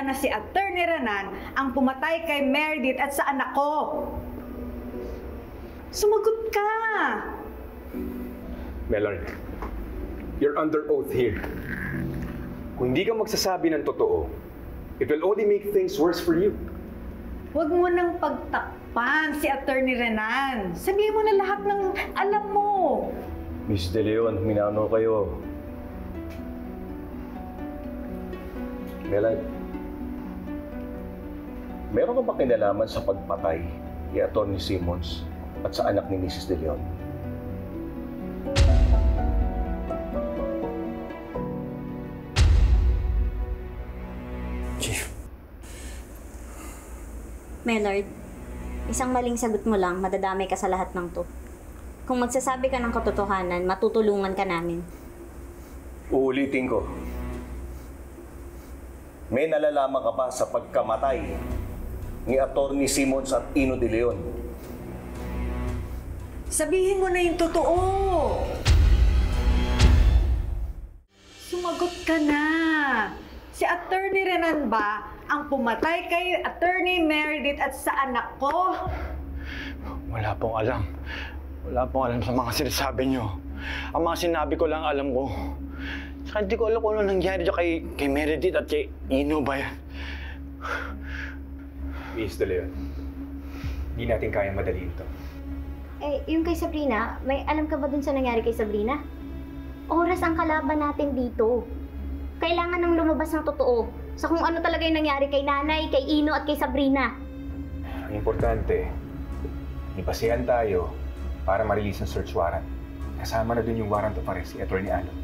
na si Attorney Renan ang pumatay kay Meredith at sa anak ko. Sumagot ka! Melanie, you're under oath here. Kung hindi ka magsasabi ng totoo, it will only make things worse for you. Huwag mo nang pagtakpan si Attorney Renan. Sabihin mo na lahat ng alam mo. Miss De Leon, minano kayo. Melanie, meron ka ba kinalaman sa pagpatay ni Atty. Simmons at sa anak ni Mrs. De Leon? Chief. Maynard, isang maling sagot mo lang, madadamay ka sa lahat ng to. Kung magsasabi ka ng katotohanan, matutulungan ka namin. Uulitin ko. May nalalaman ka ba sa pagkamatay ni Atty. Simmons at Ino De Leon? Sabihin mo na yung totoo. Sumagot ka na. Si Attorney Renan ba ang pumatay kay Attorney Meredith at sa anak ko? Wala pong alam. Wala pong alam sa mga sinasabi niyo. Ang mga sinabi ko lang alam ko. Saka hindi ko alam kung ano nangyari dyan kay Meredith at kay Ino ba yan. Miss De Leon, hindi natin kayang madaliin to. Eh, yung kay Sabrina, may alam ka ba dun sa nangyari kay Sabrina? Oras ang kalaban natin dito. Kailangan ng lumabas ng totoo sa kung ano talaga yung nangyari kay Nanay, kay Ino at kay Sabrina. Ang importante, ipasihan tayo para ma-release ng search warrant. Kasama na dun yung warrant of arrest si Atty. Allen.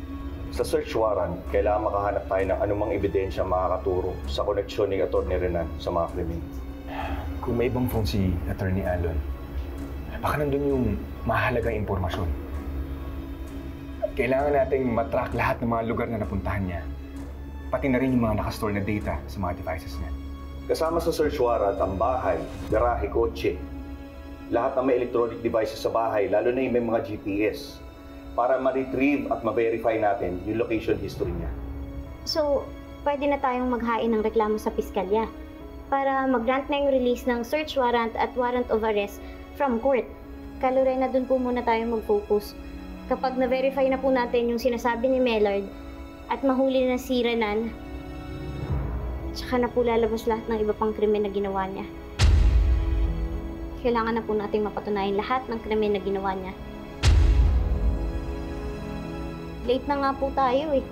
Sa search warrant, kailangan makahanap tayo ng anumang ebidensya makakaturo sa koneksyon ni Atty. Renan sa mga krimen. Kung may ibang phone si Atty. Allen, baka nandun yung mahalagang impormasyon. Kailangan nating matrack lahat ng mga lugar na napuntahan niya. Pati na rin yung mga nakastore na data sa mga devices niya. Kasama sa search warrant ang bahay, garahe, kotse. Lahat ng may electronic devices sa bahay, lalo na yung may mga GPS, para ma-retrieve at ma-verify natin yung location history niya. So, pwede na tayong maghain ng reklamo sa piskalya para mag-grant na yung release ng search warrant at warrant of arrest from court. Kaluray na dun po muna tayo mag-focus. Kapag na-verify na po natin yung sinasabi ni Mellard at mahuli na si Renan, tsaka na po lalabas lahat ng iba pang krimen na ginawa niya. Kailangan na po nating mapatunayan lahat ng krimen na ginawa niya. Late na nga po tayo eh.